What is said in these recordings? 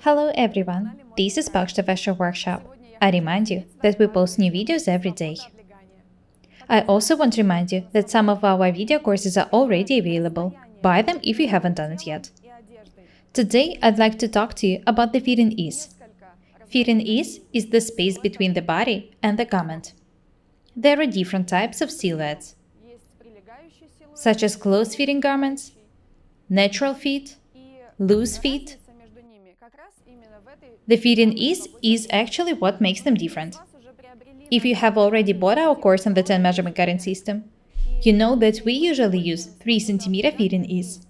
Hello everyone, this is Paukshte Fashion Workshop. I remind you that we post new videos every day. I also want to remind you that some of our video courses are already available. Buy them if you haven't done it yet. Today I'd like to talk to you about the fitting ease. Fitting ease is the space between the body and the garment. There are different types of silhouettes, such as close-fitting garments, natural fit, loose fit. The fitting ease is actually what makes them different. If you have already bought our course on the 10 measurement cutting system, you know that we usually use 3 cm fitting ease.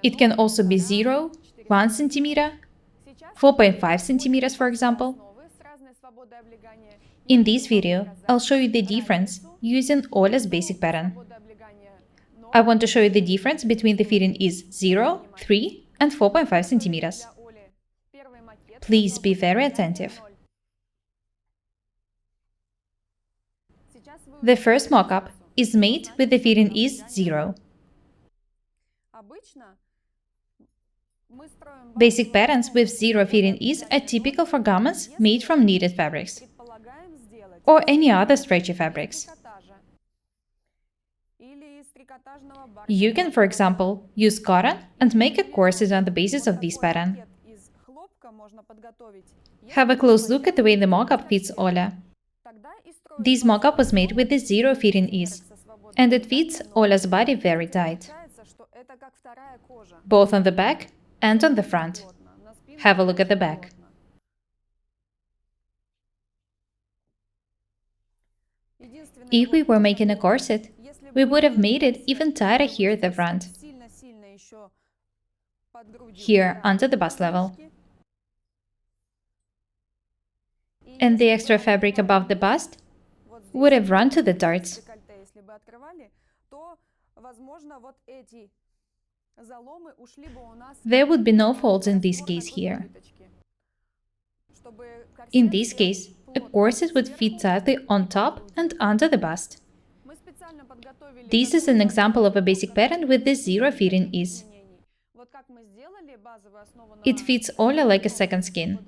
It can also be 0, 1 cm, 4.5 centimeters, for example. In this video, I'll show you the difference using Olya's basic pattern. I want to show you the difference between the fitting ease 0, 3 and 4.5 centimeters. Please be very attentive. The first mock-up is made with the fitting ease 0. Basic patterns with 0 fitting ease are typical for garments made from knitted fabrics or any other stretchy fabrics. You can, for example, use cotton and make a corset on the basis of this pattern. Have a close look at the way the mock-up fits Olya. This mock-up was made with the 0 fitting ease, and it fits Olya's body very tight, both on the back and on the front. Have a look at the back. If we were making a corset, we would have made it even tighter here at the front, here under the bust level. And the extra fabric above the bust would have run to the darts. There would be no folds in this case here. In this case, a corset would fit tightly on top and under the bust. This is an example of a basic pattern with the 0 fitting ease. It fits Olya like a second skin.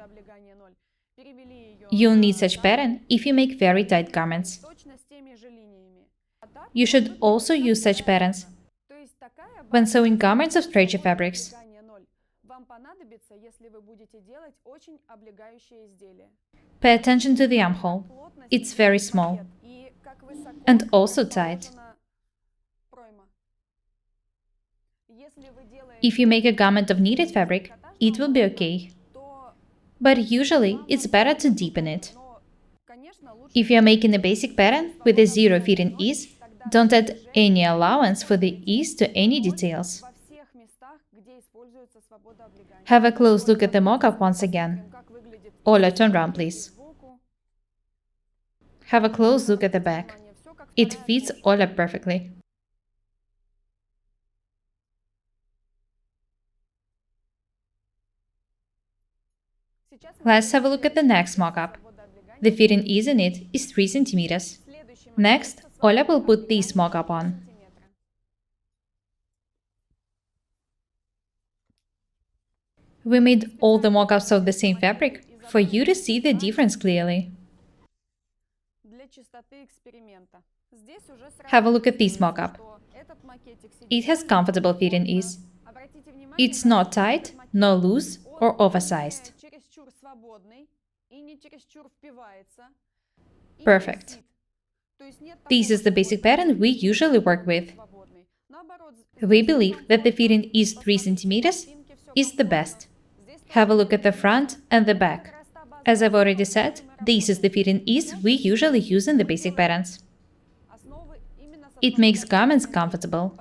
You'll need such pattern if you make very tight garments. You should also use such patterns when sewing garments of stretchy fabrics. Pay attention to the armhole. It's very small and also tight. If you make a garment of knitted fabric, it will be okay. But usually, it's better to deepen it. If you are making a basic pattern with a 0 fitting ease, don't add any allowance for the ease to any details. Have a close look at the mock-up once again. Olya, turn around, please. Have a close look at the back. It fits Olya perfectly. Let's have a look at the next mock-up. The fitting ease in it is 3 centimeters. Next, Olya will put this mock-up on. We made all the mock-ups of the same fabric for you to see the difference clearly. Have a look at this mock-up. It has comfortable fitting ease. It's not tight, nor loose or oversized. Perfect. This is the basic pattern we usually work with. We believe that the fitting ease 3 centimeters is the best. Have a look at the front and the back. As I've already said, this is the fitting ease we usually use in the basic patterns. It makes garments comfortable.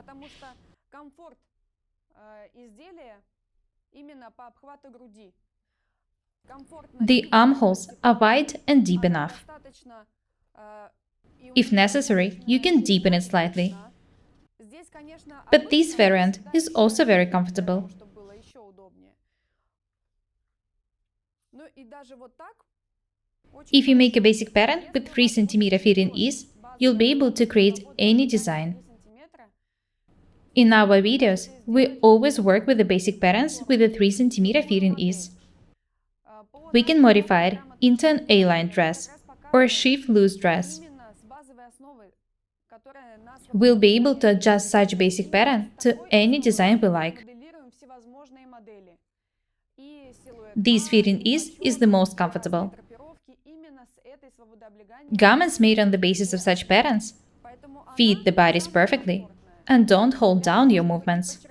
The armholes are wide and deep enough. If necessary, you can deepen it slightly. But this variant is also very comfortable. If you make a basic pattern with 3 cm fitting ease, you'll be able to create any design. In our videos, we always work with the basic patterns with a 3 cm fitting ease. We can modify it into an A-line dress or a shift loose dress. We'll be able to adjust such basic pattern to any design we like. This fitting ease is the most comfortable. Garments made on the basis of such patterns fit the bodies perfectly and don't hold down your movements.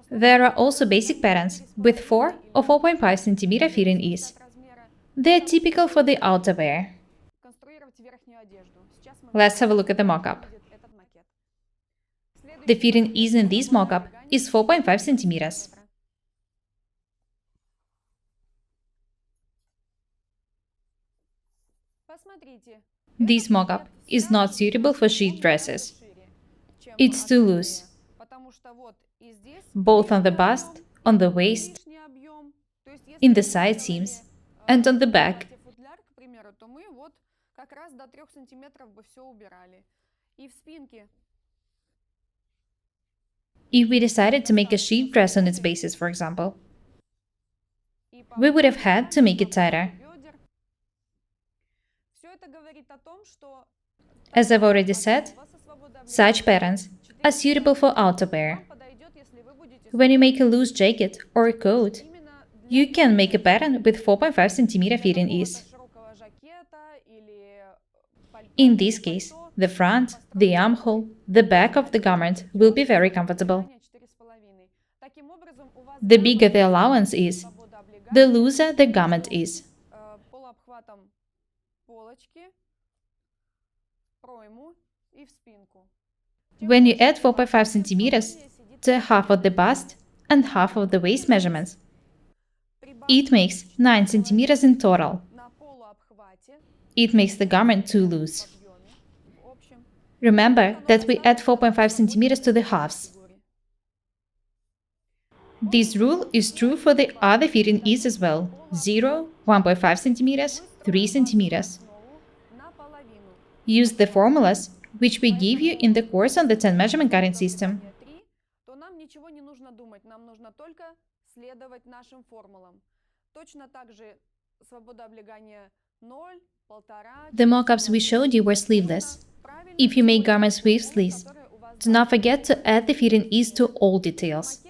There are also basic patterns with 4 or 4.5 cm fitting ease. They are typical for the outerwear. Let's have a look at the mock-up. The fitting ease in this mock-up is 4.5 centimeters. This mock-up is not suitable for sheath dresses. It's too loose, both on the bust, on the waist, in the side seams, and on the back. If we decided to make a sheath dress on its basis, for example, we would have had to make it tighter. As I've already said, such patterns are suitable for outerwear. When you make a loose jacket or a coat, you can make a pattern with 4.5 cm fitting ease. In this case, the front, the armhole, the back of the garment will be very comfortable. The bigger the allowance is, the looser the garment is. When you add 4.5 centimeters to half of the bust and half of the waist measurements, it makes 9 centimeters in total. It makes the garment too loose. Remember that we add 4.5 centimeters to the halves. This rule is true for the other fitting ease as well: 0, 1.5 centimeters, 3 centimeters. Use the formulas which we give you in the course on the 10 measurement cutting system. The mock-ups we showed you were sleeveless. If you make garments with sleeves, do not forget to add the fitting ease to all details.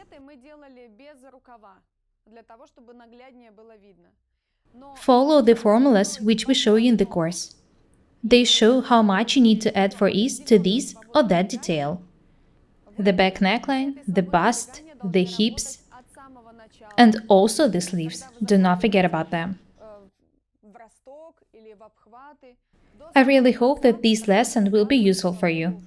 Follow the formulas which we show you in the course. They show how much you need to add for ease to this or that detail. The back neckline, the bust, the hips, and also the sleeves. Do not forget about them. I really hope that this lesson will be useful for you.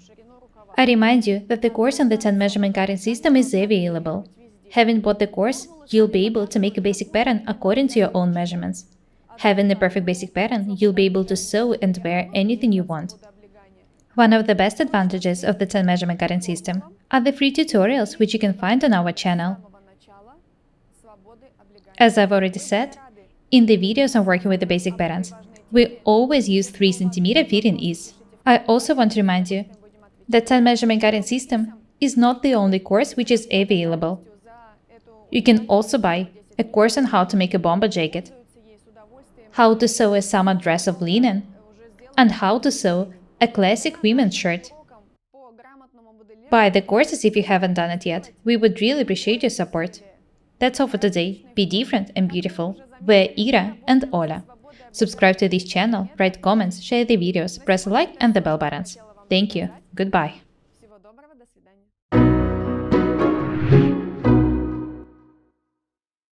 I remind you that the course on the 10 measurement cutting system is available. Having bought the course, you'll be able to make a basic pattern according to your own measurements. Having a perfect basic pattern, you'll be able to sew and wear anything you want. One of the best advantages of the 10 measurement cutting system are the free tutorials which you can find on our channel. As I've already said, in the videos on working with the basic patterns, we always use 3 cm fitting ease. I also want to remind you that 10 measurement cutting system is not the only course which is available. You can also buy a course on how to make a bomber jacket, how to sew a summer dress of linen, and how to sew a classic women's shirt. Buy the courses if you haven't done it yet. We would really appreciate your support. That's all for today. Be different and beautiful. We're Ira and Olya. Subscribe to this channel, write comments, share the videos, press like and the bell buttons. Thank you. Goodbye.